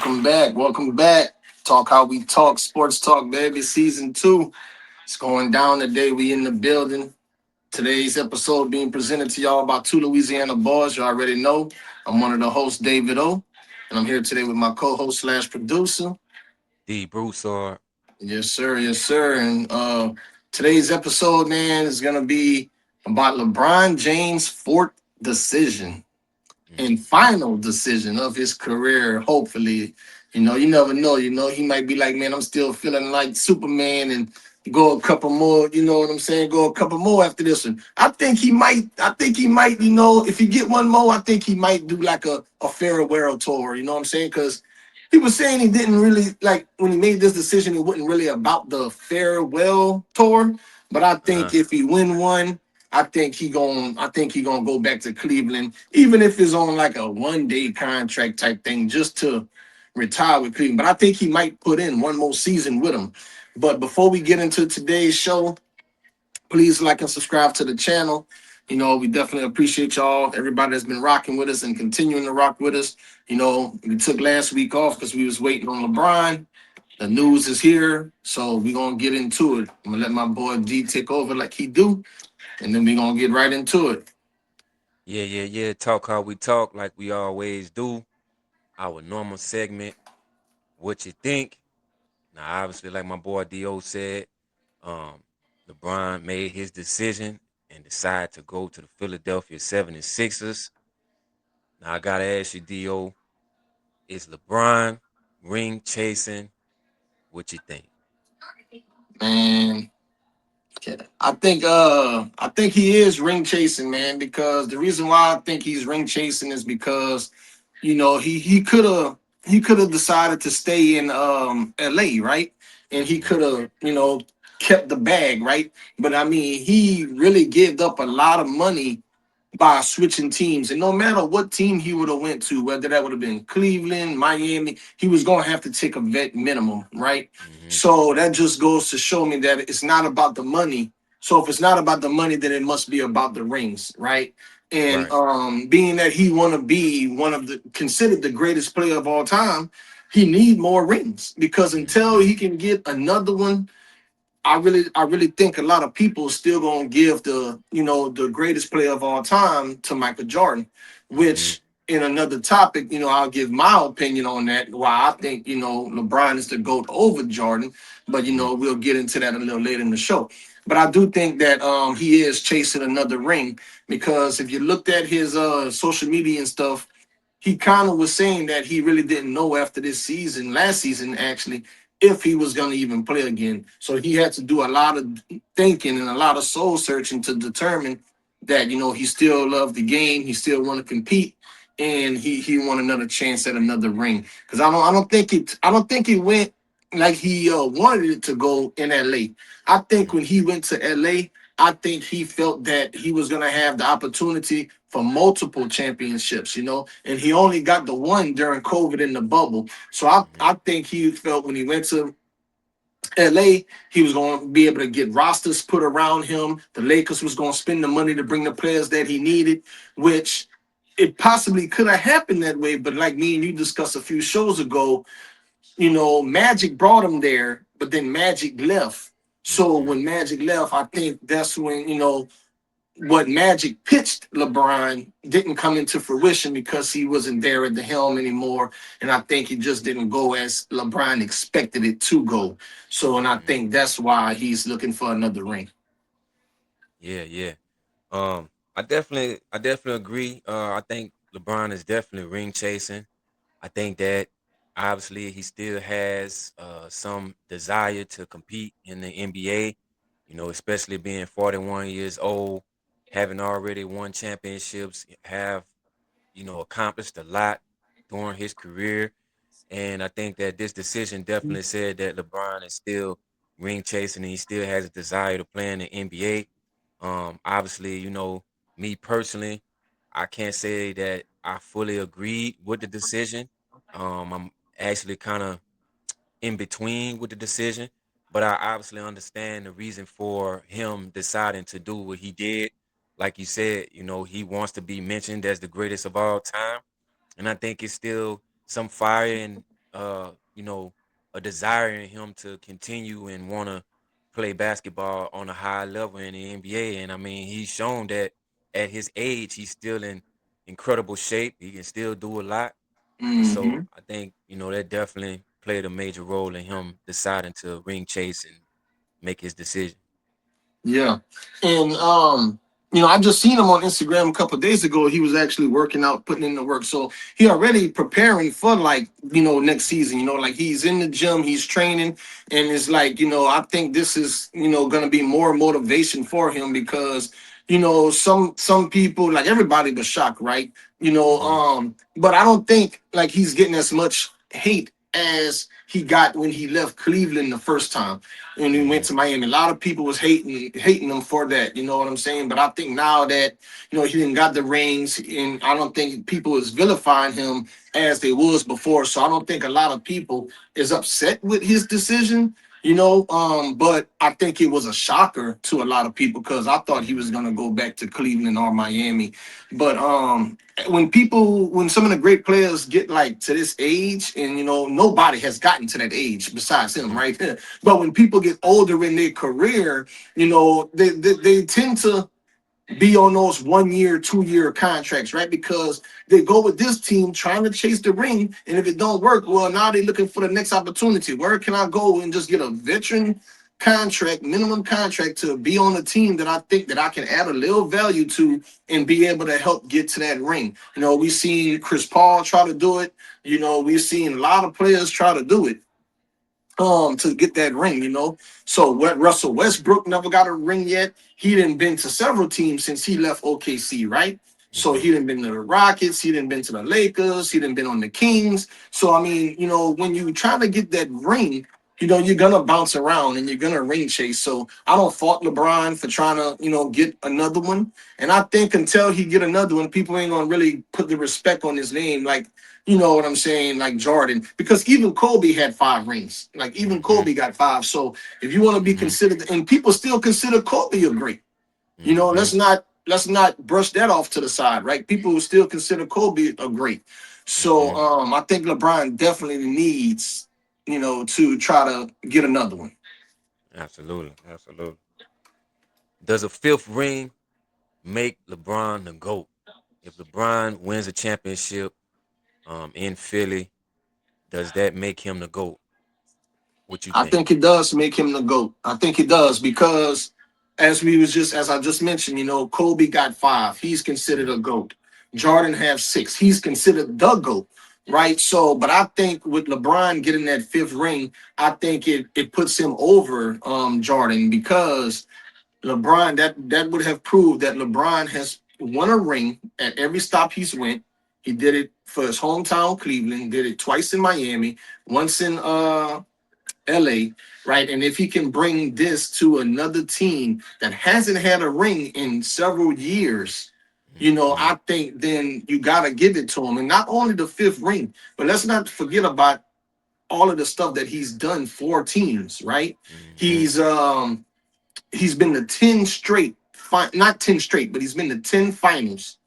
Welcome back. Welcome back. Talk how we talk. Sports talk, baby. Season 2. It's going down today. We in the building. Today's episode being presented to y'all by two Louisiana boys. You already know. I'm one of the hosts, David O. And I'm here today with my co-host slash producer. D. Broussard. Yes, sir. Yes, sir. And today's episode, man, is gonna be about LeBron James' fourth decision and Mm-hmm. final decision of his career. Hopefully, you never know. He might be like, man, I'm still feeling like Superman and go a couple more. You know what I'm saying? Go a couple more after this one. I think he might. I think he might. If he get one more, I think he might do like a farewell tour. You know what I'm saying? Because he was saying he didn't really like when he made this decision. It wasn't really about the farewell tour. But I think Uh-huh. if he win one, I think he gonna go back to Cleveland, even if it's on like a 1 day contract type thing, just to retire with Cleveland. But I think he might put in one more season with him. But before we get into today's show, please like and subscribe to the channel. We definitely appreciate y'all. Everybody that's been rocking with us and continuing to rock with us. We took last week off because we was waiting on LeBron. The news is here, so we're gonna get into it. I'm gonna let my boy D take over like he do, and then we're gonna get right into it. Yeah. Talk how we talk, like we always do. Our normal segment. What you think? Now, obviously, like my boy Do said, um, LeBron made his decision and decided to go to the Philadelphia 76ers. Now, I gotta ask you, Do, is LeBron ring chasing? What you think? Man, I think he is ring chasing, man, because the reason why I think he's ring chasing is because he could have decided to stay in LA, right? And he Mm-hmm. could have, kept the bag, right? But I mean, he really gave up a lot of money by switching teams. And no matter what team he would have went to, whether that would have been Cleveland, Miami, he was going to have to take a vet minimum, right? Mm-hmm. So that just goes to show me that it's not about the money. So if it's not about the money, then it must be about the rings, right? And Right. being that he want to be one of the considered the greatest player of all time, he need more rings because until Mm-hmm. he can get another one, I really think a lot of people still gonna give the greatest player of all time to Michael Jordan, Mm-hmm. which in another topic, I'll give my opinion on that. Why I think LeBron is the GOAT over Jordan, but Mm-hmm. we'll get into that a little later in the show. But I do think that he is chasing another ring because if you looked at his social media and stuff, he kind of was saying that he really didn't know after this season, last season actually, if he was going to even play again. So he had to do a lot of thinking and a lot of soul searching to determine that he still loved the game, he still want to compete, and he want another chance at another ring. Because I don't think it went like he wanted it to go in LA. I think when he went to LA, I think he felt that he was going to have the opportunity for multiple championships, and he only got the one during COVID in the bubble. So I, Mm-hmm. I think he felt when he went to LA, he was going to be able to get rosters put around him. The Lakers was going to spend the money to bring the players that he needed, which it possibly could have happened that way. But like me and you discussed a few shows ago, Magic brought him there, but then Magic left. So Mm-hmm. when Magic left, I think that's when, what Magic pitched LeBron didn't come into fruition because he wasn't there at the helm anymore. And I think it just didn't go as LeBron expected it to go. So, and I Mm-hmm. think that's why he's looking for another ring. Yeah. I definitely agree. I think LeBron is definitely ring chasing. I think that obviously he still has some desire to compete in the NBA. Especially being 41 years old, having already won championships, have accomplished a lot during his career. And I think that this decision definitely said that LeBron is still ring chasing and he still has a desire to play in the NBA. Obviously, me personally, I can't say that I fully agreed with the decision. I'm actually kind of in between with the decision, but I obviously understand the reason for him deciding to do what he did. Like you said, he wants to be mentioned as the greatest of all time, and I think it's still some fire you know, a desire in him to continue and want to play basketball on a high level in the NBA. And I mean, he's shown that at his age, he's still in incredible shape. He can still do a lot. And so Hmm. I think, that definitely played a major role in him deciding to ring chase and make his decision. Yeah. And I just seen him on Instagram a couple of days ago. He was actually working out, putting in the work. So he already preparing for like, next season, like he's in the gym, he's training, and it's like, I think this is, gonna be more motivation for him because some people, like everybody was shocked, right? Hmm. But I don't think like he's getting as much hate as he got when he left Cleveland the first time and he went Hmm. to Miami. A lot of people was hating him for that. You know what I'm saying? But I think now that he didn't got the rings, and I don't think people is vilifying him as they was before. So I don't think a lot of people is upset with his decision. But I think it was a shocker to a lot of people because I thought he was Hmm. gonna go back to Cleveland or Miami. But when some of the great players get like to this age, and nobody has gotten to that age besides him, Hmm. right? But when people get older in their career, they tend to be on those 1 year, 2 year contracts, right? Because they go with this team trying to chase the ring, and if it don't work, well, now they're looking for the next opportunity. Where can I go and just get a veteran contract, minimum contract to be on a team that I think that I can add a little value to and be able to help get to that ring? We've seen Chris Paul try to do it. We've seen a lot of players try to do it to get that ring. So what Russell Westbrook never got a ring yet. He didn't been to several teams since he left OKC, right? So Hmm. he didn't been to the Rockets, he didn't been to the Lakers, he didn't been on the Kings. So I mean, when you try to get that ring, you're gonna bounce around and you're gonna ring chase. So I don't fault LeBron for trying to, get another one. And I think until he get another one, people ain't gonna really put the respect on his name. Like you know what I'm saying, like Jordan, because even Kobe had 5 rings. Like even Hmm. Kobe got 5. So if you want to be Hmm. considered, and people still consider Kobe a great, Hmm. let's not brush that off to the side, right? People will still consider Kobe a great. So Hmm. I think LeBron definitely needs, to try to get another one. Absolutely. Absolutely. Does a fifth ring make LeBron the GOAT? If LeBron wins a championship in Philly, does that make him the GOAT? What you I think? think it does make him the GOAT. I think it does because as I just mentioned, Kobe got 5. He's considered Mm-hmm. a GOAT. Jordan have 6. He's considered the GOAT. Right. So, but I think with LeBron getting that 5th ring, I think it puts him over Jordan because LeBron that would have proved that LeBron has won a ring at every stop he's went. He did it for his hometown Cleveland, did it twice in Miami, once in LA, right? And if he can bring this to another team that hasn't had a ring in several years, Mm-hmm. I think then you got to give it to him. And not only the 5th ring, but let's not forget about all of the stuff that he's done for teams, right? Mm-hmm. He's been to 10 straight, not 10 straight, but he's been to 10 finals.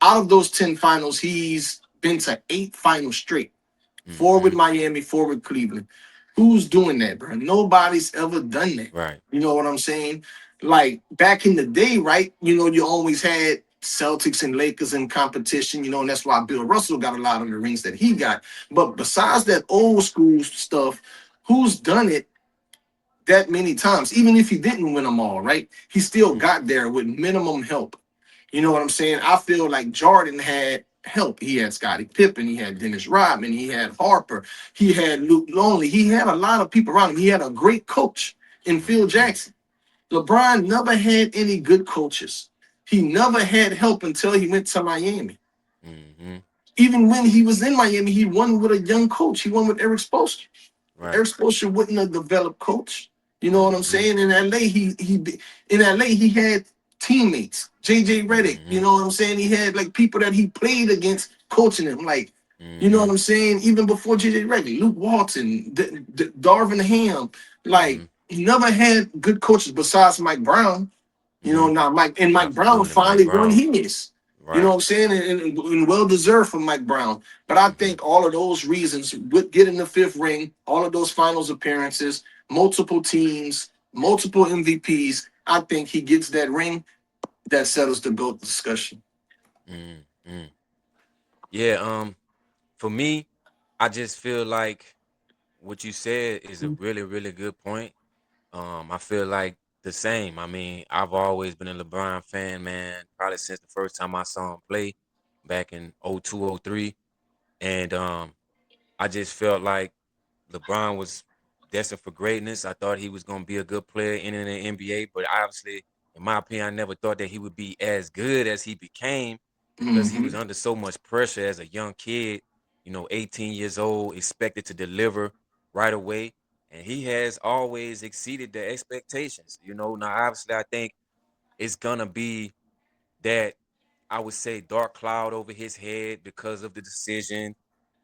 Out of those 10 finals, he's been to 8 finals straight. 4 with Mm-hmm. Miami, 4 with Cleveland. Who's doing that, bro? Nobody's ever done that. Right. You know what I'm saying? Like back in the day, right? You always had Celtics and Lakers in competition, and that's why Bill Russell got a lot of the rings that he got. But besides that old school stuff, who's done it that many times? Even if he didn't win them all, right? He still Mm-hmm. got there with minimum help. You know what I'm saying? I feel like Jordan had help. He had Scottie Pippen, he had Dennis Rodman, he had Harper, he had Luke Longley, he had a lot of people around him. He had a great coach in Phil Mm-hmm. Jackson. LeBron never had any good coaches. He never had help until he went to Miami. Mm-hmm. Even when he was in Miami, he won with a young coach. He won with Eric Spoelstra. Right. Eric Spoelstra wouldn't have developed coach. You know what I'm Mm-hmm. saying? In LA he had teammates, JJ Redick. You Mm-hmm. know what I'm saying? He had like people that he played against coaching him. Like, you know Mm-hmm. what I'm saying? Even before JJ Redick, Luke Walton, Darvin Ham. Mm-hmm. Like he never had good coaches besides Mike Brown. Mm-hmm. Now Mike Absolutely, Brown Mike finally won Brown. his. You know Right. what I'm saying? And well deserved for Mike Brown. But I Mm-hmm. think all of those reasons with getting the fifth ring, all of those finals appearances, multiple teams, multiple MVPs, I think he gets that ring that settles the GOAT discussion. Mm-hmm. Yeah. For me, I just feel like what you said is a really, really good point. I feel like the same. I mean, I've always been a LeBron fan, man, probably since the first time I saw him play back in 02, 03. And I just felt like LeBron was destined for greatness. I thought he was going to be a good player in the NBA, but obviously, in my opinion, I never thought that he would be as good as he became because he Mm-hmm. was under so much pressure as a young kid, 18 years old, expected to deliver right away. And he has always exceeded the expectations. Now obviously I think it's gonna be that, I would say, dark cloud over his head because of the decision,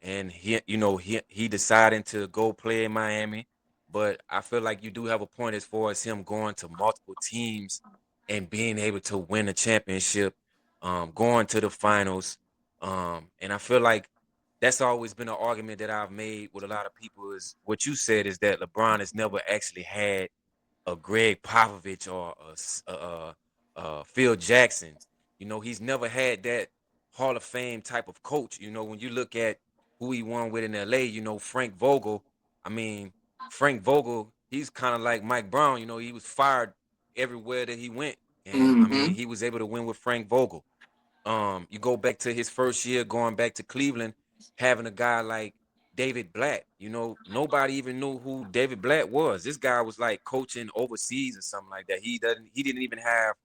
and he deciding to go play in Miami. But I feel like you do have a point as far as him going to multiple teams and being able to win a championship, going to the finals, and I feel like that's always been an argument that I've made with a lot of people. Is what you said is that LeBron has never actually had a Greg Popovich or Phil Jackson. He's never had that Hall of Fame type of coach. When you look at who he won with in LA, Frank Vogel. I mean, Frank Vogel, he's kind of like Mike Brown. He was fired everywhere that he went. And I Mm-hmm. mean, he was able to win with Frank Vogel. You go back to his first year going back to Cleveland, having a guy like David Blatt. Nobody even knew who David Blatt was. This guy was like coaching overseas or something like that. He didn't even have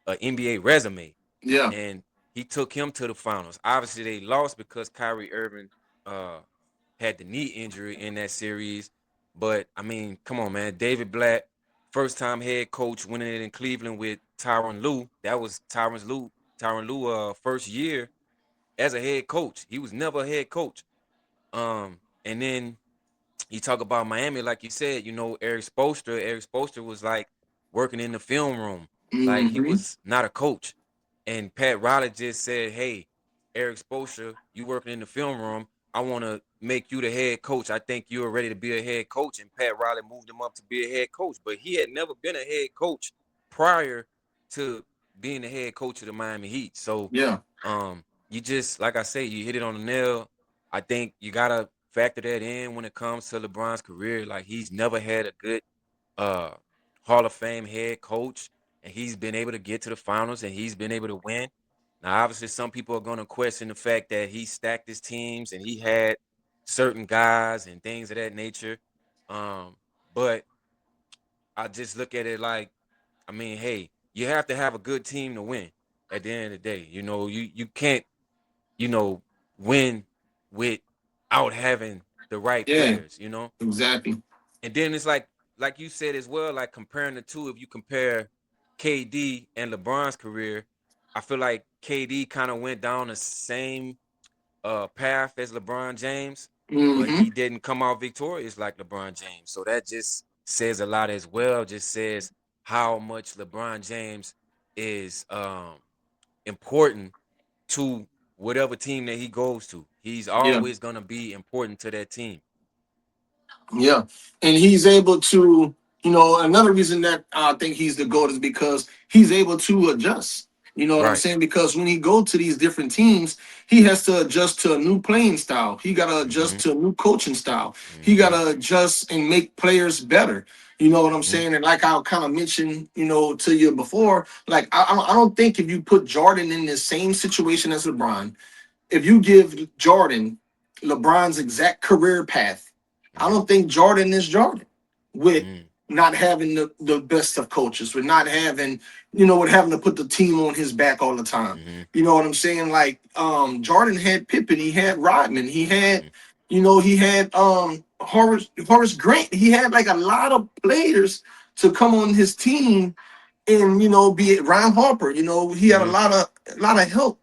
an NBA resume. Yeah. And he took him to the finals. Obviously they lost because Kyrie Irving uh had the knee injury in that series. But I mean, come on, man. David Blatt, first time head coach, winning it in Cleveland with Tyronn Lue. That was Tyronn Lue first year as a head coach. He was never a head coach. And then you talk about Miami, like you said, Eric Spoelstra. Eric Spoelstra was like working in the film room, like he Mm-hmm. was not a coach. And Pat Riley just said, "Hey, Eric Spoelstra, you working in the film room. I want to make you the head coach. I think you're ready to be a head coach." And Pat Riley moved him up to be a head coach, but he had never been a head coach prior to being the head coach of the Miami Heat. So, Yeah. you just, like I say, you hit it on the nail. I think you gotta factor that in when it comes to LeBron's career. Like, he's never had a good uh Hall of Fame head coach, and he's been able to get to the finals and he's been able to win. Now, obviously, some people are gonna question the fact that he stacked his teams and he had certain guys and things of that nature. But I just look at it like, I mean, hey, you have to have a good team to win at the end of the day. You can't, you know, win without having the right Yeah. players. Exactly. And then it's like you said as well, like comparing the two, if you compare KD and LeBron's career, I feel like KD kind of went down the same path as LeBron James, but Mm-hmm. he didn't come out victorious like LeBron James. So that just says a lot as well. Just says how much LeBron James is important to whatever team that he goes to. He's Yeah. always gonna be important to that team. Yeah, and he's able to, another reason that I think he's the GOAT is because he's able to adjust. You know what I'm Right. saying? Because when he go to these different teams, he has to adjust to a new playing style. He got to adjust Mm-hmm. to a new coaching style. He got Mm-hmm. to adjust and make players better. You know what I'm Mm-hmm. saying? And like I kind of mentioned, to you before, like I don't think if you put Jordan in the same situation as LeBron, if you give Jordan LeBron's exact career path, I Mm-hmm. don't think Jordan is Jordan with Mm-hmm. not having the best of coaches, with not having, with having to put the team on his back all the time. Mm-hmm. You know what I'm saying? Like Jordan had Pippen, he had Rodman, he had Horace Grant. He had like a lot of players to come on his team and be it Ron Harper, he had a Mm-hmm. lot of help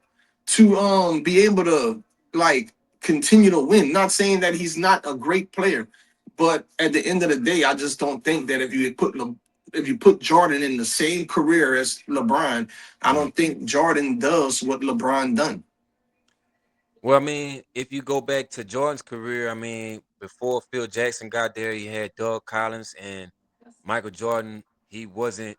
to be able to like continue to win. Not saying that he's not a great player, but at the end of the day, I just don't think that if you had put if you put Jordan in the same career as LeBron, I Mhm. don't think Jordan does what LeBron done. Well, I mean, if you go back to Jordan's career, I mean, before Phil Jackson got there, he had Doug Collins and Michael Jordan. He wasn't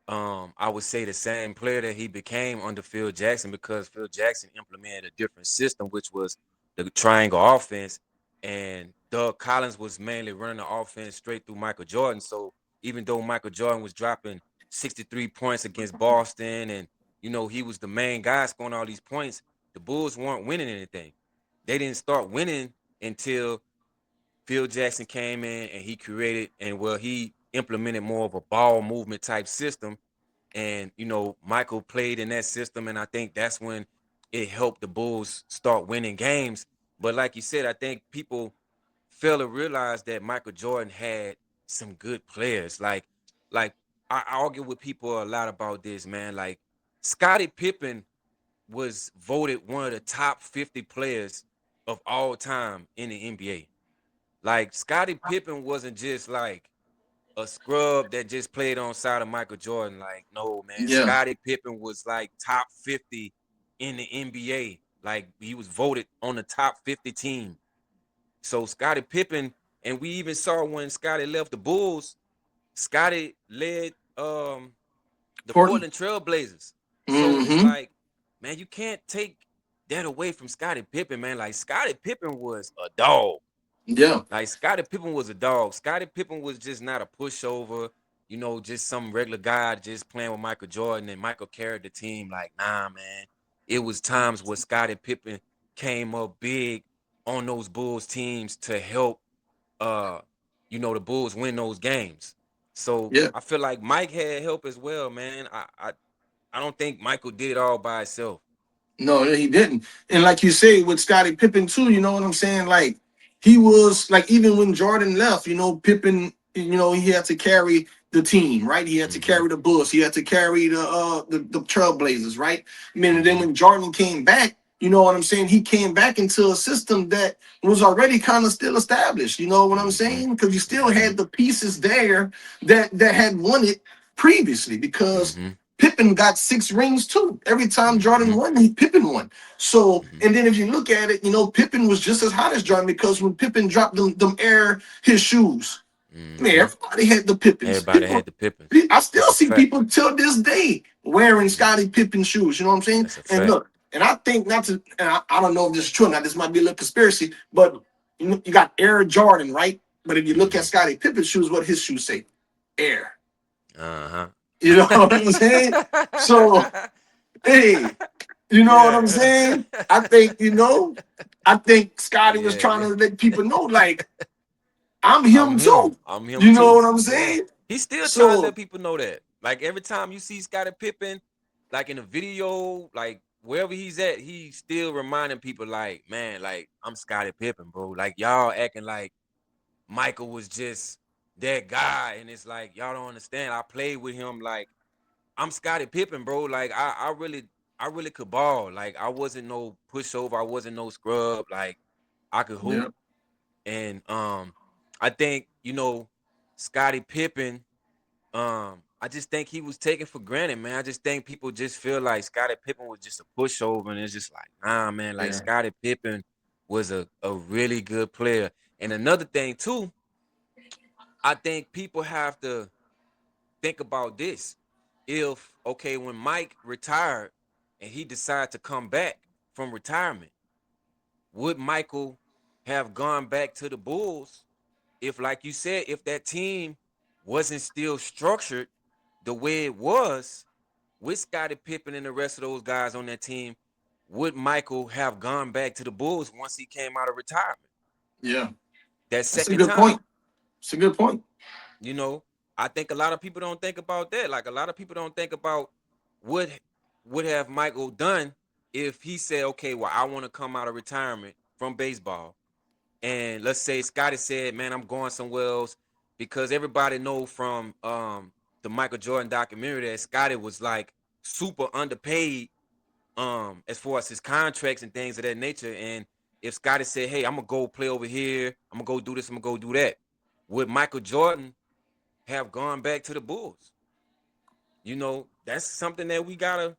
I would say the same player that he became under Phil Jackson because Phil Jackson implemented a different system, which was the triangle offense, and Doug Collins was mainly running the offense straight through Michael Jordan. So even though Michael Jordan was dropping 63 points against Boston, and he was the main guy scoring all these points, the Bulls weren't winning anything. They didn't start winning until Phil Jackson came in and he created and well he implemented more of a ball movement type system, and Michael played in that system, and I think that's when it helped the Bulls start winning games. But like you said, I think people fail to realize that Michael Jordan had some good players. Like I argue with people a lot about this, man. Like Scottie Pippen was voted one of the top 50 players of all time in the NBA. Like Scottie Pippen wasn't just like a scrub that just played on side of Michael Jordan. Like, no, man. Yeah, Scottie Pippen was like top 50 in the NBA. Like he was voted on the top 50 team. So Scottie Pippen, and we even saw when Scottie left the Bulls, Scottie led the Portland. Portland Trail Blazers. So it's Mm-hmm. like, man, you can't take that away from Scottie Pippen, man. Like Scottie Pippen was a dog. Yeah, Like Scottie Pippen was a dog. Scottie Pippen was just not a pushover, just some regular guy just playing with Michael Jordan and Michael carried the team. Like, nah, man. It was times where Scottie Pippen came up big on those Bulls teams to help uh, the Bulls win those games. So yeah. I feel like Mike had help as well, man. I don't think Michael did it all by himself. No, he didn't. And like you say with Scottie Pippen too, you know what I'm saying? Like he was like even when Jordan left, Pippen, he had to carry the team, right? He had to Mm-hmm. carry the Bulls, he had to carry the Trailblazers, right? I mean, and then Mm-hmm. when Jordan came back, you know what I'm saying? He came back into a system that was already kind of still established. You know what I'm Mm-hmm. saying? Because you still Mm-hmm. had the pieces there that had won it previously. Because Mm-hmm. Pippen got 6 rings too. Every time Jordan Mm-hmm. won, Pippen won. So, Mm-hmm. and then if you look at it, Pippen was just as hot as Jordan because when Pippen dropped them air his shoes, man, Mm-hmm. everybody had the Pippins. Everybody had People, the Pippins. I That's still a see fact. people till this day wearing Mm-hmm. Scottie Pippen shoes. You know what I'm saying? That's a And fact. look, and I think not to, and I don't know if this is true. Now this might be a little conspiracy, but you got Air Jordan, right? But if you look at Mm-hmm. Scottie Pippen's shoes, what his shoes say? Air. Uh-huh. You know what I'm saying? So, hey, you know what I'm Yeah. saying? I think Scotty was Yeah, trying yeah. to let people know, like, I'm him I'm him. too. I'm him You know too. what I'm Yeah. saying? He's still trying to So, let people know that. Like every time you see Scottie Pippen, like in a video, like wherever he's at, he's still reminding people, like, man, like I'm Scottie Pippen, bro. Like y'all acting like Michael was just that guy, and it's like y'all don't understand. I played with him like I'm Scottie Pippen, bro. Like I really could ball. Like I wasn't no pushover. I wasn't no scrub. Like I could hoop. yeah, And I think, Scottie Pippen, I just think he was taken for granted, man. I just think people just feel like Scottie Pippen was just a pushover, and it's just like, nah, man, like yeah, Scottie Pippen was a really good player. And another thing too, I think people have to think about this. If okay, when Mike retired and he decided to come back from retirement, would Michael have gone back to the Bulls if, like you said, if that team wasn't still structured the way it was with Scottie Pippen and the rest of those guys on that team? Would Michael have gone back to the Bulls once he came out of retirement? yeah. That That's a second good time, point. It's a good point. you know, I think a lot of people don't think about that. Like a lot of people don't think about what would have Michael done if he said, okay, well, I want to come out of retirement from baseball. And let's say Scotty said, man, I'm going somewhere else, because everybody know from the Michael Jordan documentary that Scotty was like super underpaid as far as his contracts and things of that nature. And if Scotty said, hey, I'm gonna go play over here, I'm gonna go do this, I'm gonna go do that, would Michael Jordan have gone back to the Bulls? That's something that we gotta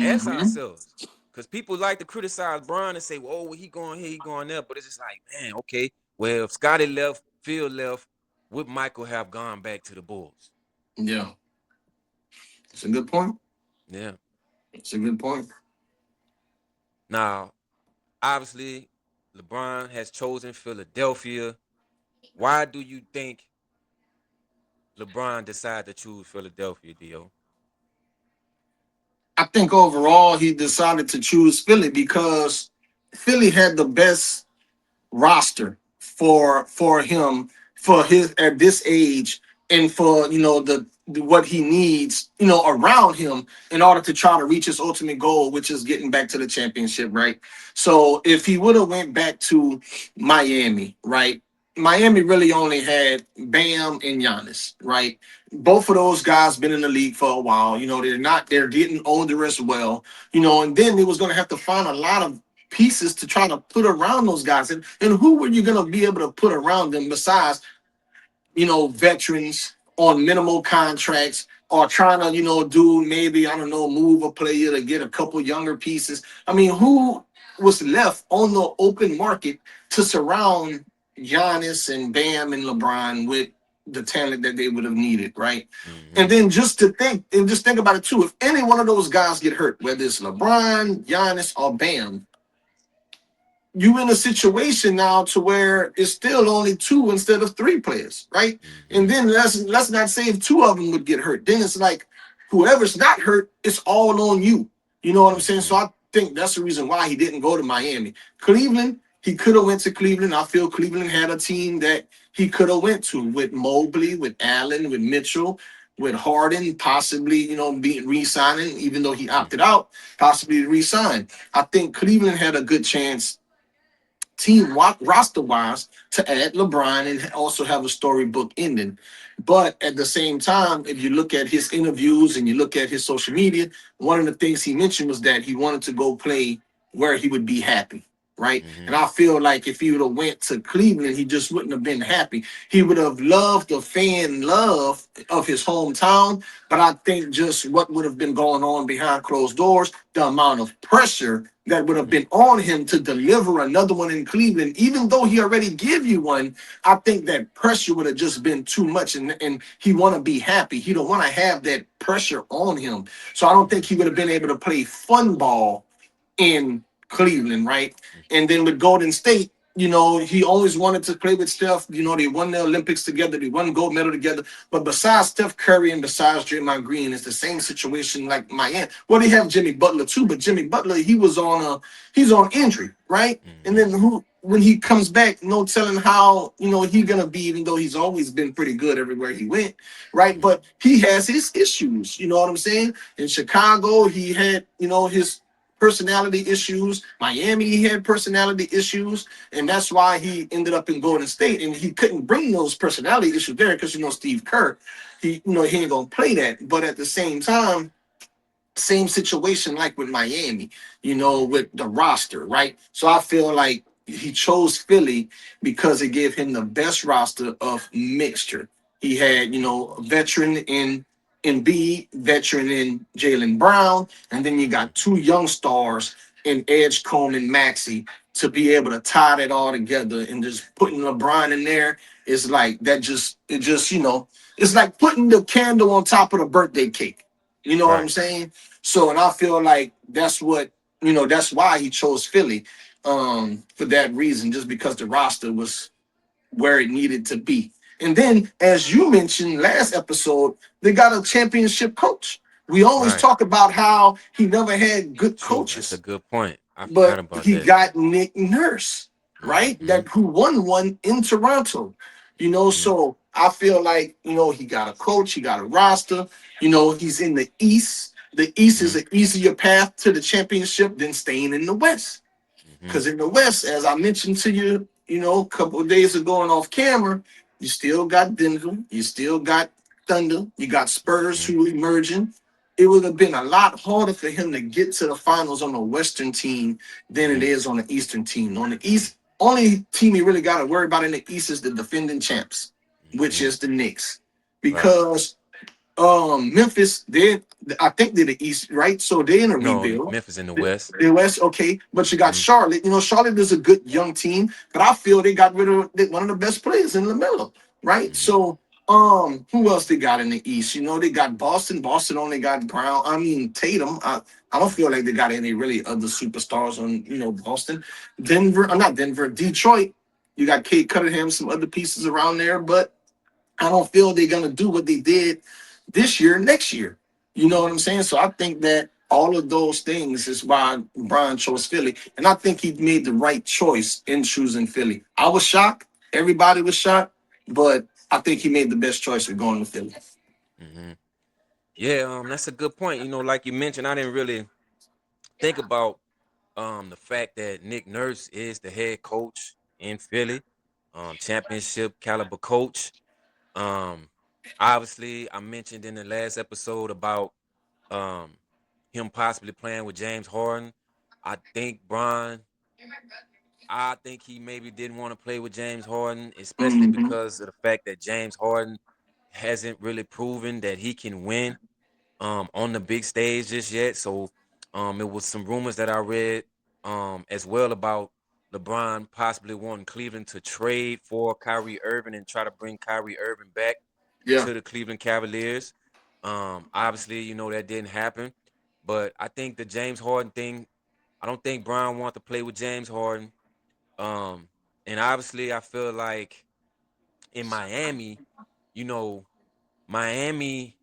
ask Mm-hmm. ourselves. Because people like to criticize Bron and say, "Oh, he going here, he going there," but it's just like, man, okay. Well, if Scotty left, Phil left, would Michael have gone back to the Bulls? Yeah, it's a good point. Yeah. It's a good point. Now, obviously, LeBron has chosen Philadelphia. Why do you think LeBron decided to choose Philadelphia, Dio? I think overall he decided to choose Philly because Philly had the best roster for him for his at this age and for what he needs around him in order to try to reach his ultimate goal, which is getting back to the championship, right? So if he would have went back to Miami, right? Miami really only had Bam and Giannis, right? Both of those guys been in the league for a while. They're getting older as well. And then they was going to have to find a lot of pieces to try to put around those guys. And who were you going to be able to put around them besides, veterans on minimal contracts or trying to, do maybe, I don't know, move a player to get a couple younger pieces. I mean, who was left on the open market to surround Giannis and Bam and LeBron with the talent that they would have needed, right? And Mm-hmm. then just think about it too. If any one of those guys get hurt, whether it's LeBron, Giannis, or Bam, you in a situation now to where it's still only two instead of three players, right? And Mm-hmm. then let's not say if two of them would get hurt. Then it's like whoever's not hurt, it's all on you. You know what I'm saying? Mm-hmm. So I think that's the reason why he didn't go to Miami. Cleveland, he could have went to Cleveland. I feel Cleveland had a team that he could have went to with Mobley, with Allen, with Mitchell, with Harden, possibly, being re-signing, even though he opted out, possibly re-sign. I think Cleveland had a good chance team roster wise to add LeBron and also have a storybook ending. But at the same time, if you look at his interviews and you look at his social media, one of the things he mentioned was that he wanted to go play where he would be happy. Right. Mm-hmm. And I feel like if he would have went to Cleveland, he just wouldn't have been happy. He would have loved the fan love of his hometown. But I think just what would have been going on behind closed doors, the amount of pressure that would have Mm-hmm. been on him to deliver another one in Cleveland, even though he already gave you one. I think that pressure would have just been too much, and he want to be happy. He don't want to have that pressure on him. So I don't think he would have been able to play fun ball in Cleveland, right? And then with Golden State, he always wanted to play with Steph. They won the Olympics together, they won gold medal together. But besides Steph Curry and besides Draymond Green, it's the same situation like Miami. Well, they have Jimmy Butler too, but Jimmy Butler, he's on injury, right? And Mm-hmm. then when he comes back, no telling how he gonna be, even though he's always been pretty good everywhere he went, right? Mm-hmm. But he has his issues, you know what I'm saying? In Chicago, he had, his personality issues. Miami, he had personality issues, and that's why he ended up in Golden State. And he couldn't bring those personality issues there because Steve Kerr, he ain't gonna play that. But at the same time, same situation like with Miami, with the roster, right? So I feel like he chose Philly because it gave him the best roster of mixture. He had, a veteran in Embiid, veteran in Jalen Brown, and then you Mm-hmm. got two young stars in Edge Coleman, Maxey to be able to tie that all together, and just putting LeBron in there is like that. It's like putting the candle on top of the birthday cake. You know what I'm Right. saying? So, and I feel like that's why he chose Philly, for that reason, just because the roster was where it needed to be. And then, as you mentioned last episode, they got a championship coach. We always Right. talk about how he never had good True. That's a coaches, good point. I forgot but about he that. got Nick Nurse, right? Mm-hmm. That who won one in Toronto. Mm-hmm. So I feel like, he got a coach, he got a roster, he's in the East. The East Mm-hmm. is an easier path to the championship than staying in the West. Mm-hmm. Because in the West, as I mentioned to you, a couple of days ago and off camera, you still got Denver, you still got Thunder, you got Spurs Mm-hmm. who are emerging. It would have been a lot harder for him to get to the finals on a Western team than it Mm-hmm. is on the Eastern team. On the East, only team he really got to worry about in the East is the defending champs, which Mm-hmm. is the Knicks. Right. because Memphis, I think they're the East, right? So they're in a No, rebuild. Memphis in the West. The West, okay, but you got Hmm. Charlotte. You know, Charlotte is a good young team, but I feel they got rid of one of the best players in LaMelo, right? Hmm. So, who else they got in the East? You know, they got Boston. Boston only got Brown. I mean Tatum. I don't feel like they got any really other superstars on Boston. Denver, not Denver, Detroit. You got Kate Cunningham, some other pieces around there, but I don't feel they're gonna do what they did this year, next year. You know what I'm Hmm. saying? So I think that all of those things is why Brian chose Philly, and I think he made the right choice in choosing Philly. I was shocked. Everybody was shocked, but I think he made the best choice of going to Philly. Hmm. Yeah, that's a good point. Like you mentioned, I didn't really think about the fact that Nick Nurse is the head coach in Philly, championship caliber coach. Um, Obviously, I mentioned in the last episode about um him possibly playing with James Harden. I think Bron, I think he maybe didn't want to play with James Harden, especially Hmm. because of the fact that James Harden hasn't really proven that he can win on the big stage just yet. So it was some rumors that I read as well about LeBron possibly wanting Cleveland to trade for Kyrie Irving and try to bring Kyrie Irving back Yeah, to the Cleveland Cavaliers. Obviously, that didn't happen. But I think the James Harden thing, I don't think Brian wanted to play with James Harden. Um, and obviously I feel like in Miami, you know, Miami,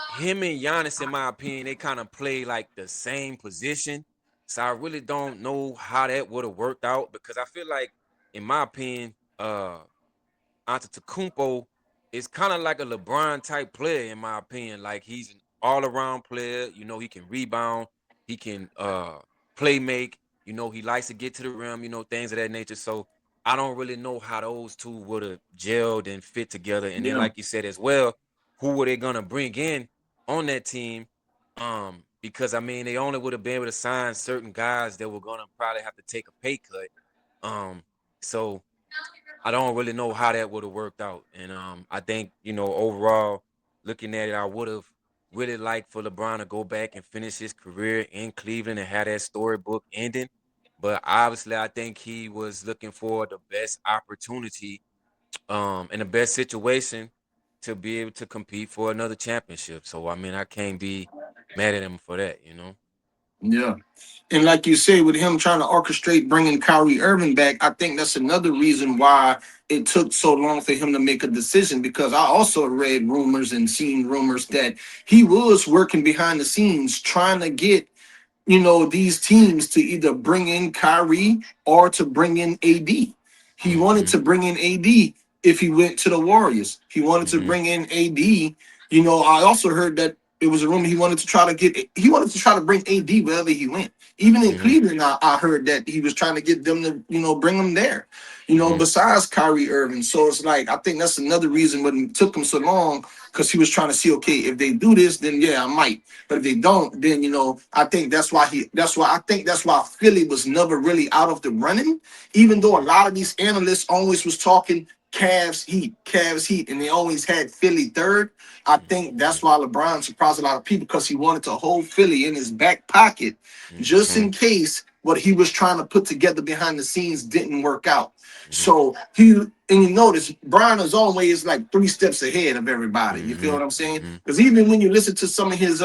him and Giannis, in my opinion, they kind of play like the same position. So I really don't know how that would have worked out because I feel like, in my opinion, Antetokounmpo is kind of like a LeBron type player, in my opinion. Like he's an all around player. He can rebound, he can play make. He likes to get to the rim. Things of that nature. So I don't really know how those two would have gelled and fit together. And then, yeah, like you said as well, who were they gonna bring in on that team? Because I mean, they only would have been able to sign certain guys that were gonna probably have to take a pay cut. So I don't really know how that would have worked out. And I think, overall, looking at it, I would have really liked for LeBron to go back and finish his career in Cleveland and have that storybook ending. But obviously, I think he was looking for the best opportunity and the best situation to be able to compete for another championship. So, I mean, I can't be mad at him for that. yeah. And like you say, with him trying to orchestrate bringing Kyrie Irving back, I think that's another reason why it took so long for him to make a decision. Because I also read rumors and seen rumors that he was working behind the scenes trying to get these teams to either bring in Kyrie or to bring in AD. He wanted Mm-hmm. to bring in AD if he went to the Warriors. He wanted to Mm-hmm. bring in AD. I also heard that it was a rumor he wanted to try to bring AD wherever he went. Even in Mm-hmm. Cleveland, I heard that he was trying to get them to, bring him there, Mm-hmm. besides Kyrie Irving. So it's like, I think that's another reason when it took him so long, because he was trying to see, okay, if they do this, then yeah, I might. But if they don't, then I think that's why Philly was never really out of the running, even though a Mm-hmm. lot of these analysts always was talking Cavs Heat, and they always had Philly third. I think Mm-hmm. that's why LeBron surprised a lot of people because he wanted to hold Philly in his back pocket just Mm-hmm. in case what he was trying to put together behind the scenes didn't work out. Mm-hmm. So you notice Brian is always like 3 steps ahead of everybody. You feel Mm-hmm. what I'm saying? Mm-hmm. Because even when you listen to some of his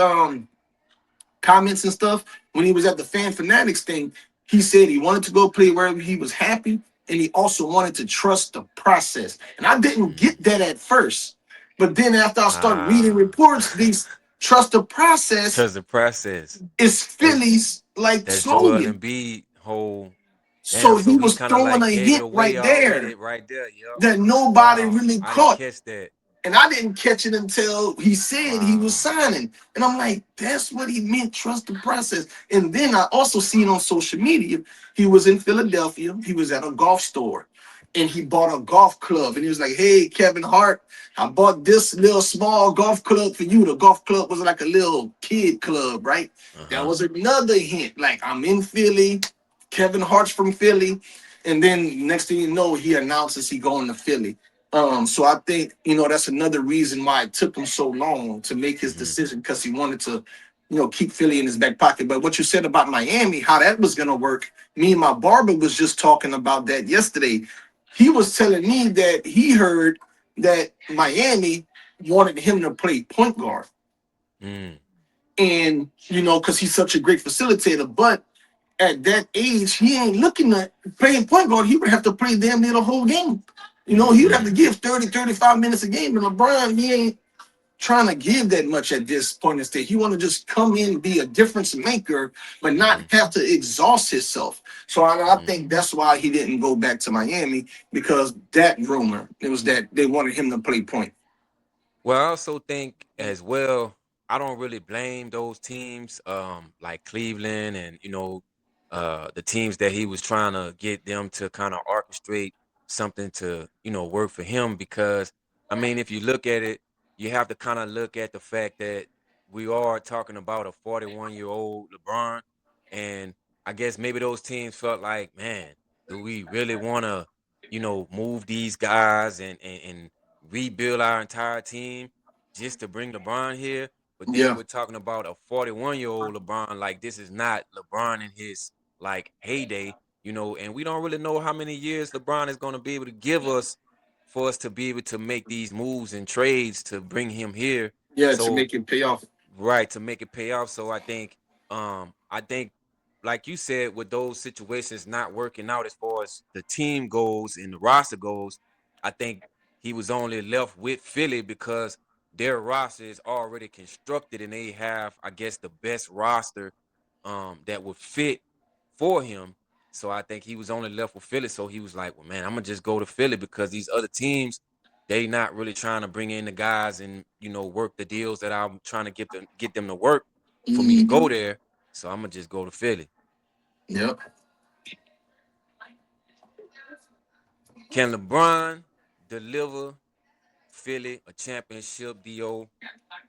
comments and stuff, when he was at the Fan Fanatics thing, he said he wanted to go play wherever he was happy, and he also wanted to trust the process. And I didn't Mm-hmm. get that at first, but then after I started reading Ah, reports, these trust the process trust the process. is That's Philly's like that's Joel slogan. Embiid whole So damn. So he he was kind of throwing a like gave it hint away right already there right there. Yep. that nobody Wow, really I didn't caught. catch that. And I didn't catch it until he said he was Wow. signing. And I'm like, that's what he meant, trust the process. And then I also seen on social media, he was in Philadelphia. He was at a golf store and he bought a golf club. And he was like, hey, Kevin Hart, I bought this little small golf club for you. The golf club was like a little kid club, right? Uh That huh. was another hint. Like, I'm in Philly. Kevin Hart's from Philly. And then next thing you know, he announces he going to Philly. So I think that's another reason why it took him so long to make his Mhm. decision because he wanted to, keep Philly in his back pocket. But what you said about Miami, how that was gonna work, me and my barber was just talking about that yesterday. He was telling me that he heard that Miami wanted him to play point guard, Mm. and because he's such a great facilitator. But at that age, he ain't looking at playing point guard. He would have to play damn near the whole game. He would have Mhm. to give 30, 35 minutes a game. And LeBron, he ain't trying to give that much at this point in state. He want to just come in, be a difference maker, but not Mhm. have to exhaust himself. So I Mhm. think that's why he didn't go back to Miami because that rumor, it was that they wanted him to play point. Well, I also think as well, I don't really blame those teams, like Cleveland and the teams that he was trying to get them to kind of orchestrate something to work for him. Because I mean, if you look at it, you have to kind of look at the fact that we are talking about a 41-year-old LeBron, and I guess maybe those teams felt like, man, do we really want to move these guys and rebuild our entire team just to bring LeBron here? But then Yeah, we're talking about a 41-year-old LeBron. Like, this is not LeBron in his like heyday, and we don't really know how many years LeBron is going to be able to give us for us to be able to make these moves and trades to bring him here. yeah, to So make it pay off. right, to make it pay off. So I think like you said, with those situations not working out as far as the team goes and the roster goes, I think he was only left with Philly because their roster is already constructed and they have, I guess, the best roster that would fit for him. So I think he was only left with Philly. So he was like, well, man, I'm gonna just go to Philly because these other teams, they not really trying to bring in the guys and work the deals that I'm trying to get them to work for me to go Mhm. there. So I'm gonna just go to Philly. Yep. Can LeBron deliver Philly a championship? Do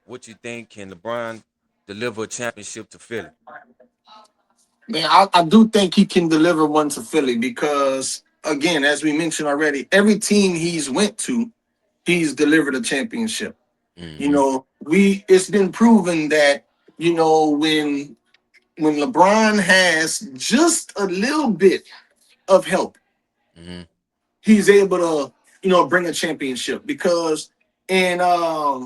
what you think? Can LeBron deliver a championship to Philly? Man, I do think he can deliver one to Philly because, again, as we mentioned already, every team he's went to, he's delivered a championship. Mm-hmm. It's been proven that when LeBron has just a little bit of help, Mm-hmm. he's able to bring a championship because. And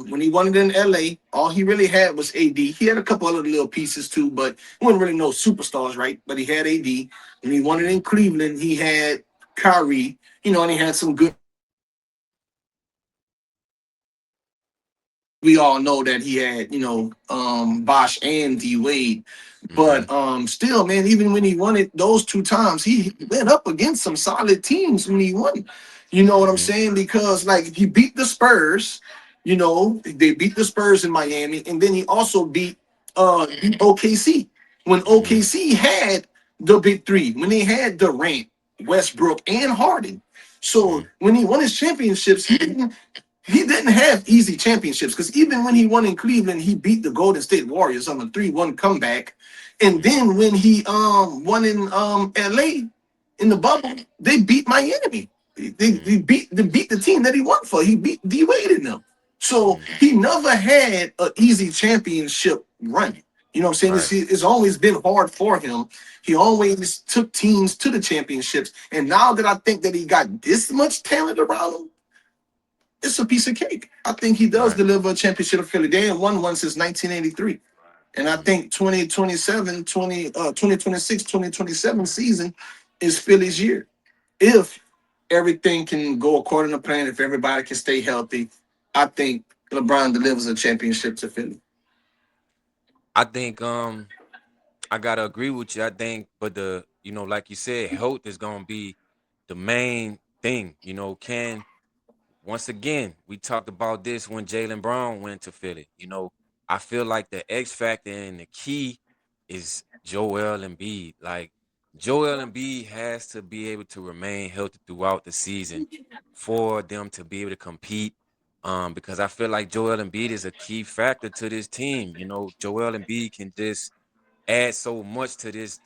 when he won it in LA, all he really had was AD. He had a couple other little pieces too, but he wasn't really no superstars, right? But he had AD. When he won it Mm-hmm. in Cleveland, he had Kyrie, and he had some good. We all know that he had, Bosh and D Wade. Mm-hmm. But still, man, even when he won it those two times, he went up against some solid teams when he won. You know what I'm Mm-hmm. saying? Because like he beat the Spurs, they beat the Spurs in Miami, and then he also beat OKC. When Mm-hmm. OKC had the big three, when they had Durant, Westbrook, and Harden. So Mm-hmm. when he won his championships, he didn't have easy championships because even when he won in Cleveland, he beat the Golden State Warriors on a 3-1 comeback. And Mm-hmm. then when he won in LA in the bubble, they beat Miami. They beat the team that he won for. He beat D Wade in them. So Mm-hmm. he never had an easy championship run. You know what I'm saying? Right. It's always been hard for him. He always took teams to the championships. And now that I think that he got this much talent around him, it's a piece of cake. I think he does Right. deliver a championship of Philly. They ain't won one since 1983. And I Mm-hmm. think 2027 season is Philly's year. If everything can go according to plan, if everybody can stay healthy, I think LeBron delivers a championship to Philly. I think I gotta agree with you. I think, but like you said, health is gonna be the main thing. Can once again, we talked about this when Jalen Brown went to Philly. I feel like the X factor and the key is Joel Embiid. Like, Joel Embiid has to be able to remain healthy throughout the season for them to be able to compete. Because I feel like Joel Embiid is a key factor to this team. Joel Embiid can just add so much to this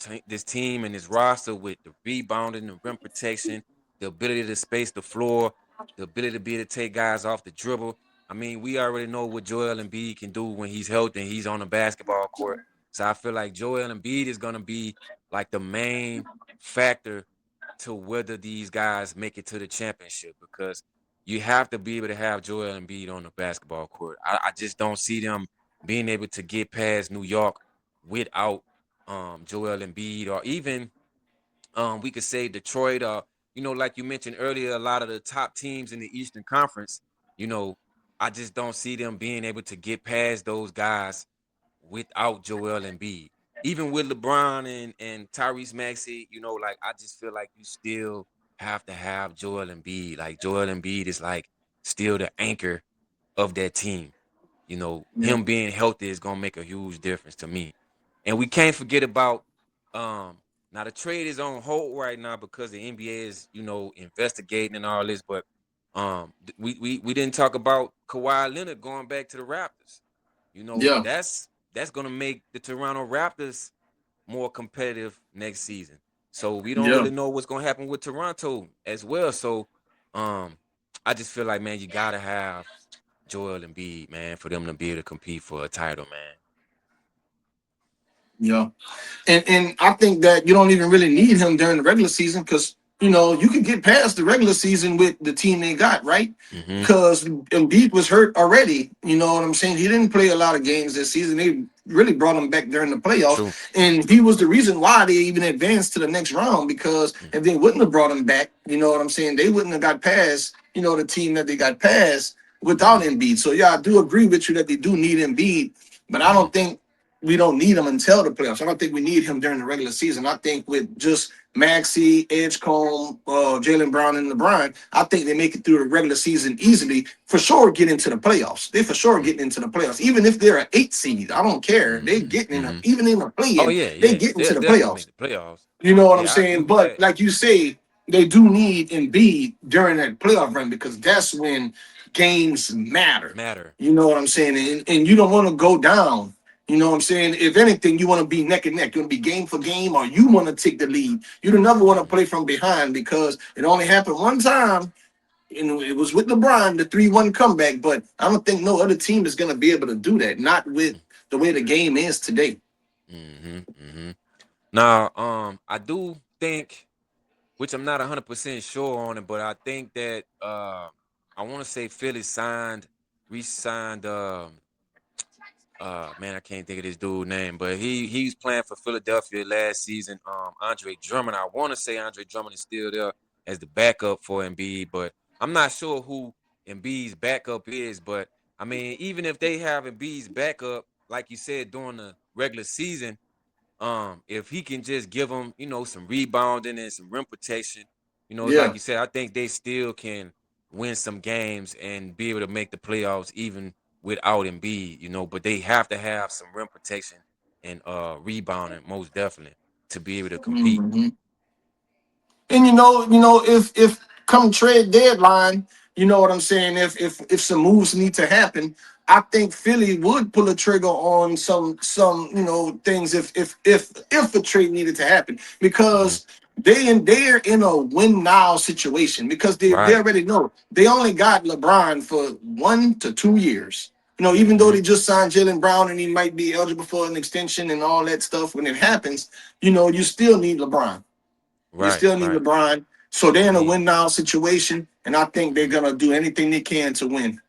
team and this roster with the rebounding, the rim protection, the ability to space the floor. the ability to be able to take guys off the dribble. I mean, we already know what Joel Embiid can do when he's healthy and he's on the basketball court. So I feel like Joel Embiid is gonna be like the main factor to whether these guys make it to the championship, because you have to be able to have Joel Embiid on the basketball court. I just don't see them being able to get past New York without Joel Embiid, or even we could say Detroit, like you mentioned earlier, a lot of the top teams in the Eastern Conference, you know, I just don't see them being able to get past those guys without Joel Embiid. Even with LeBron and Tyrese Maxey, like I just feel like you still have to have Joel Embiid. Like Joel Embiid is like still the anchor of that team. Yeah, Him being healthy is gonna make a huge difference to me. And we can't forget about um now the trade is on hold right now because the NBA is, investigating and all this, but we didn't talk about Kawhi Leonard going back to the Raptors. yeah, That's gonna make the Toronto Raptors more competitive next season. So we don't yeah. really know what's gonna happen with Toronto as well. So um I just feel like, man, you gotta have Joel Embiid, man, for them to be able to compete for a title, man. Yeah. And I think that you don't even really need him during the regular season because you can get past the regular season with the team they got, right? Mm-hmm. Because Embiid was hurt already. You know what I'm saying? He didn't play a lot of games this season. They really brought him back during the playoffs, True. and he was the reason why they even advanced to the next round. Because if they wouldn't have brought him back, you know what I'm saying? They wouldn't have got past. The team that they got past without Mm-hmm. Embiid. So yeah, I do agree with you that they do need Embiid, but I Mm-hmm. don't think we don't need him until the playoffs. I don't think we need him during the regular season. I think with just Maxey, Edgecombe, Jalen Brown, and LeBron, I think they make it through the regular season easily. For sure, get into the playoffs. They for sure getting into the playoffs. Even if they're an 8 seed, I don't care. They Mm-hmm. getting in. Mm-hmm. Even in the Oh play-in, yeah, they yeah. get into They'll the definitely playoffs. make the playoffs. You know what I'm Yeah, I agree saying? with But that. like you say, they do need Embiid during that playoff run because that's when games matter. Matter. You know what I'm saying? And you don't want to go down. You know what I'm saying? If anything, you want to be neck and neck. You want to be game for game, or you want to take the lead. You don't never want to Mm-hmm. play from behind because it only happened one time. And it was with LeBron, the 3-1 comeback. But I don't think no other team is going to be able to do that. Not with the way the game is today. Mm-hmm. Mm-hmm. Now, I do think, which I'm not 100% sure on it, but I think that I want to say Philly re-signed man, I can't think of this dude's name, but he's playing for Philadelphia last season. Andre Drummond. I want to say Andre Drummond is still there as the backup for Embiid, but I'm not sure who Embiid's backup is. But I mean, even if they have Embiid's backup, like you said, during the regular season, if he can just give them, some rebounding and some rim protection, like Yeah. you said, I think they still can win some games and be able to make the playoffs even without Embiid, but they have to have some rim protection and rebounding most definitely to be able to compete. Mhm. And if come trade deadline, you know what I'm saying. If some moves need to happen, I think Philly would pull a trigger on some things if a trade needed to happen Hmm. because they're in a win now situation because they Right. already know they only got LeBron for 1 to 2 years. Even though Hmm. they just signed Jalen Brown and he might be eligible for an extension and all that stuff when it happens, you still need LeBron. You Right. still need Right. LeBron. So they're in a Indeed. win now situation, and I think they're Hmm. gonna do anything they can to win.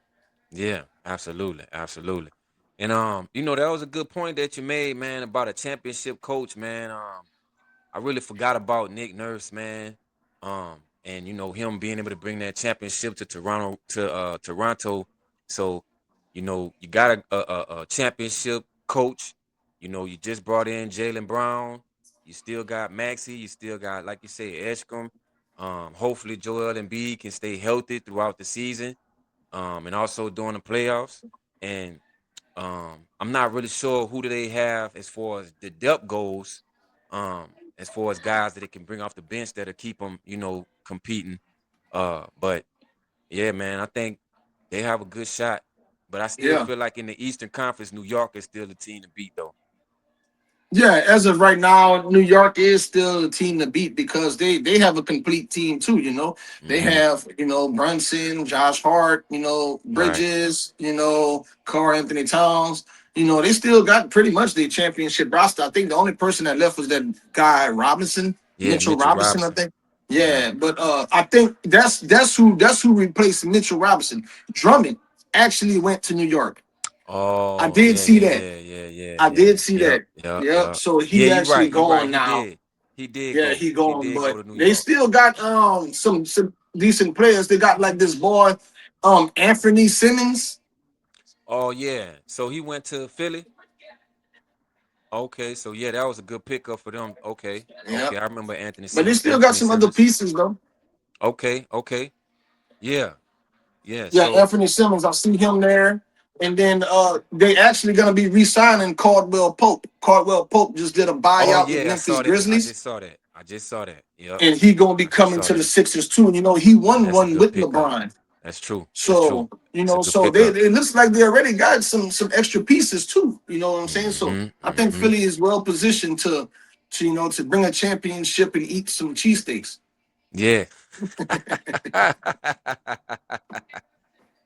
Yeah, absolutely, absolutely. And that was a good point that you made, man, about a championship coach, man. I really forgot about Nick Nurse, man. And him being able to bring that championship to Toronto. So, you got a championship coach. You just brought in Jalen Brown. You still got Maxey. You still got, like you say, Eshcom. Hopefully Joel Embiid can stay healthy throughout the season. And also during the playoffs. And I'm not really sure who do they have as far as the depth goes, as far as guys that they can bring off the bench that'll keep them, competing. But yeah, man, I think they have a good shot. But I still Yeah, feel like in the Eastern Conference, New York is still the team to beat, though. Yeah, as of right now, New York is still the team to beat because they have a complete team too. They Mm-hmm. have Brunson, Josh Hart, Right. Bridges, Carl Anthony Towns. They still got pretty much the championship roster. I think the only person that left was that guy Robinson, Yeah, Mitchell Mitchell Robinson. I Robinson. think. Yeah. Yeah, but I think that's who replaced Mitchell Robinson. Drummond actually went to New York. I Oh, did yeah, see yeah, that. yeah, yeah, yeah, I yeah. did see Yep, that. yep, Yep. yep. So Yeah, he you actually right. You right. gone He now. did. He did Yeah, go. he He gone, did go but to New they York. still got some decent players. They got like this boy, Anthony Simmons. Oh yeah. So he went to Philly. Okay, so yeah, that was a good pickup for them. Okay, Yeah, okay. I remember Anthony but they Simmons. still got Anthony some other Simmons. pieces though. Okay, okay. Yeah, yeah. Yeah, So, Anthony Simmons. I see him there. And then they actually gonna be re-signing Caldwell Pope. Caldwell Pope just did a oh buyout with yeah, I Memphis saw that. I Grizzlies. just saw that. I just saw that. Yep, And he gonna be I just coming saw to the that. Sixers too. And he won That's a one good with pickup. LeBron. That's true. That's true. So, That's a good so they pickup. it looks like they already got some extra pieces too. You know what I'm saying? So Mm-hmm. I think Mm-hmm. Philly is well positioned to bring a championship and eat some cheesesteaks. Yeah.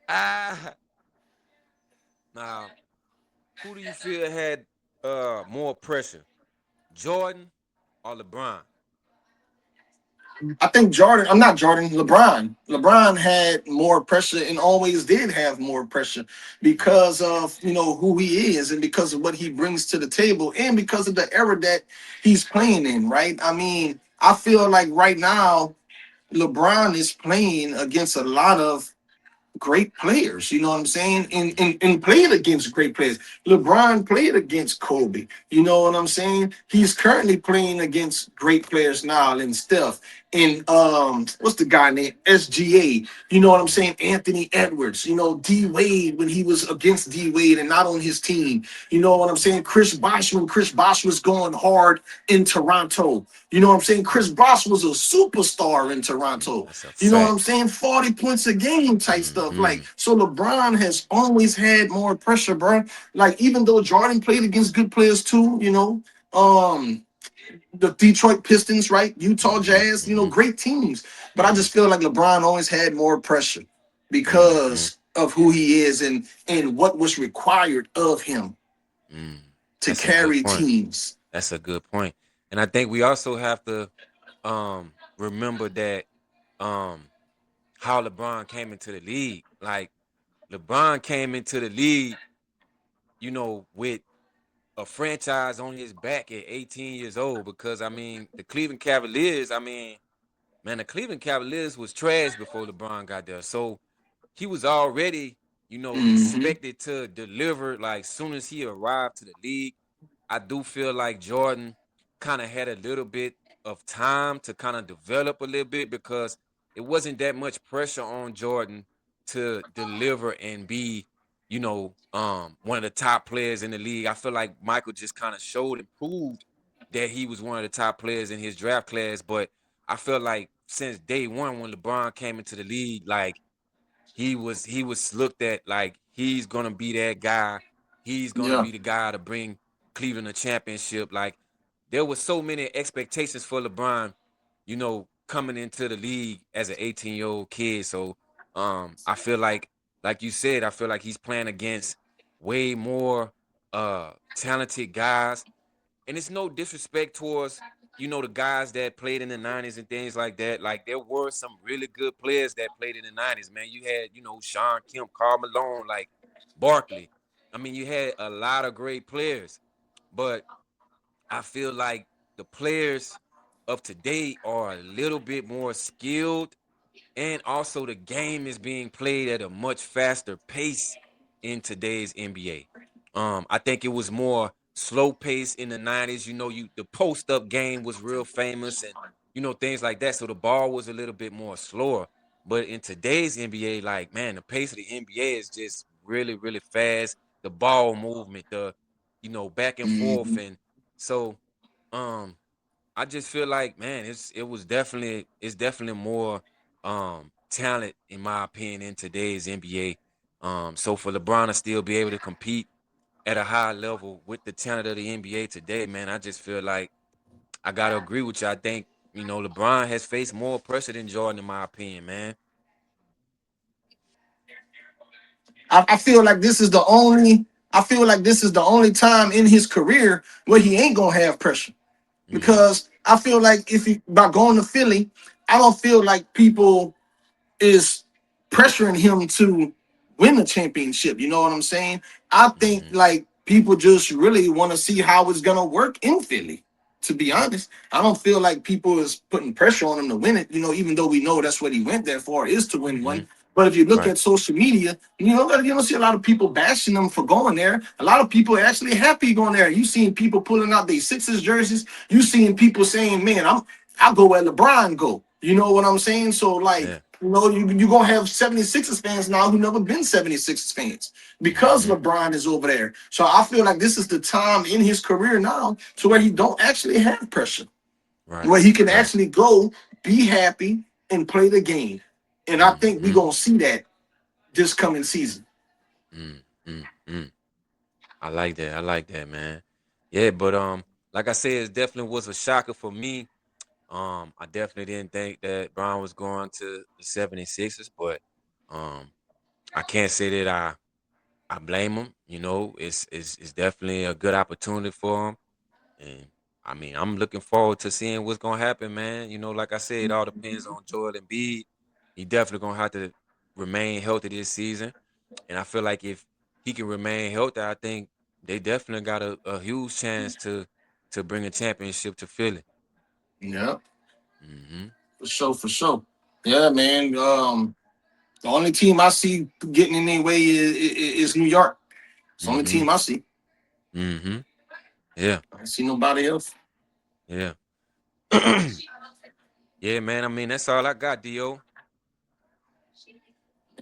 Ah, now, who do you feel had more pressure, Jordan or LeBron? I think Jordan, I'm not Jordan, LeBron. LeBron had more pressure and always did have more pressure because of, who he is and because of what he brings to the table and because of the era that he's playing in, right? I mean, I feel like right now LeBron is playing against a lot of great players. You know what I'm saying? And played against great players. LeBron played against Kobe. You know what I'm saying? He's currently playing against great players now and Steph. And what's the guy named SGA? You know what I'm saying? Anthony Edwards. D Wade when he was against D Wade and not on his team. You know what I'm saying? Chris Bosh when Chris Bosh was going hard in Toronto. You know what I'm saying? Chris Bosh was a superstar in Toronto. That's a You know what I'm fact. saying? 40 points a game type stuff. Mm-hmm. Like, so LeBron has always had more pressure, bro. Like, even though Jordan played against good players too, um, the Detroit Pistons, right? Utah Mm-hmm. Jazz, Mm-hmm. great teams. But I Mm-hmm. just feel like LeBron always had more pressure Mm-hmm. because of who he is and what was required of him Mm. to That's a good carry point. teams. That's a good point. And I think we also have to remember that um how LeBron came into the league. Like LeBron came into the league, with a franchise on his back at 18 years old because I mean the Cleveland Cavaliers, man, the Cleveland Cavaliers was trash before LeBron got there. So he was already, Hmm. expected to deliver like soon as he arrived to the league. I do feel like Jordan kind of had a little bit of time to kind of develop a little bit because it wasn't that much pressure on Jordan to deliver and be, one of the top players in the league. I feel like Michael just kind of showed and proved that he was one of the top players in his draft class. But I feel like since day one when LeBron came into the league, like he was looked at like he's gonna be that guy. He's gonna Yeah. be the guy to bring Cleveland a championship. Like there was so many expectations for LeBron, coming into the league as an 18-year-old kid. So I feel like you said, I feel like he's playing against way more talented guys, and it's no disrespect towards the guys that played in the 90s and things like that. Like there were some really good players that played in the 90s, man. You had, Sean Kemp, Karl Malone, like Barkley. I mean, you had a lot of great players, but I feel like the players of today are a little bit more skilled, and also the game is being played at a much faster pace in today's NBA. I think it was more slow pace in the 90s. The post up game was real famous and things like that. So the ball was a little bit more slower. But in today's NBA, like man, the pace of the NBA is just really, really fast. The ball movement, the back and forth. Hmm. And so um I just feel like, man, it's definitely more talent in my opinion in today's NBA. So for LeBron to still be able to compete, at a high level with the talent of the NBA today, man. I just feel like I gotta agree with you. I think LeBron has faced more pressure than Jordan, in my opinion, man. I feel like this is the only. I feel like this is the only time in his career where he ain't gonna have pressure. Mm, Because I feel like if he by going to Philly, I don't feel like people is pressuring him to win the championship. You know what I'm saying? I think mm-hmm, like people just really want to see how it's gonna work in Philly. To be mm, honest, I don't feel like people is putting pressure on him to win it. Even though we know that's what he went there for is to win mm-hmm. one. But if you look Right. at social media, you don't see a lot of people bashing them for going there. A lot of people are actually happy going there. You seen people pulling out their Sixers jerseys. You seen people saying, "Man, I'll go where LeBron go." You know what I'm saying? So like, Yeah. you're gonna have 76ers fans now who never been 76ers fans because Mm-hmm. LeBron is over there. So I feel like this is the time in his career now to where he don't actually have pressure, Right. where he can Right. actually go, be happy, and play the game. And I think we're Mm-hmm. gonna see that this coming season. Mm, mm, mm. I like that. I like that, man. Yeah, but like I said, it definitely was a shocker for me. I definitely didn't think that Brown was going to the 76ers, but um, I can't say that I blame him. It's definitely a good opportunity for him, and I mean, I'm looking forward to seeing what's gonna happen, man. Like I said, it all depends on Joel Embiid. He definitely gonna have to remain healthy this season. And I feel like if he can remain healthy, I think they definitely got a huge chance to bring a championship to Philly. Yeah, Hmm. for sure, for sure. Yeah, man. The only team I see getting in their way is New York. It's the only Hmm. team I see. Hmm. Yeah. I don't see nobody else. Yeah. Yeah, man. I mean, that's all I got, Dio.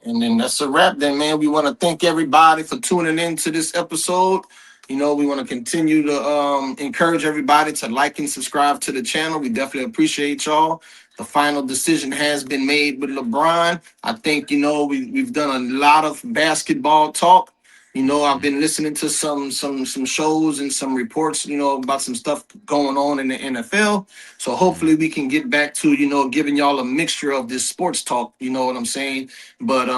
And then that's a wrap, then, man. We want to thank everybody for tuning in to this episode. We want to continue to encourage everybody to like and subscribe to the channel. We definitely appreciate y'all. The final decision has been made with LeBron. I think, we've done a lot of basketball talk. I've Hmm. been listening to some shows and some reports, about some stuff going on in the NFL. So Hmm. hopefully we can get back to, giving y'all a mixture of this sports talk, you know what I'm saying? But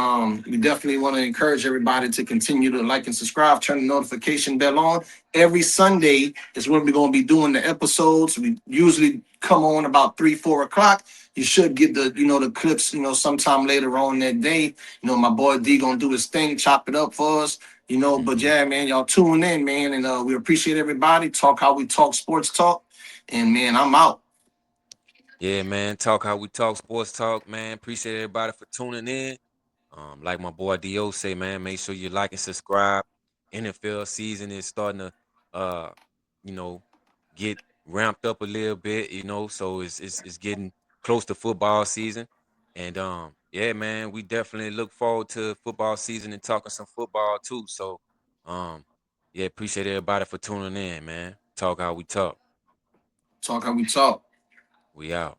we definitely want to encourage everybody to continue to like and subscribe, turn the notification bell on. Every Sunday is when we're going to be doing the episodes. We usually come on about 3, 4 o'clock. You should get the clips, sometime later on that day. My boy D gonna do his thing, chop it up for us. But Hmm. yeah, man, y'all tune in, man, and we appreciate everybody. Talk how we talk sports talk, and man, I'm out. Yeah, man. Talk how we talk, sports talk, man. Appreciate everybody for tuning in. Like my boy Do say, man, make sure you like and subscribe. NFL season is starting to, uh, you know, get ramped up a little bit. So it's getting close to football season, and yeah, man, we definitely look forward to football season and talking some football too. So, um, yeah, appreciate everybody for tuning in, man. Talk how we talk. Talk how we talk. We out.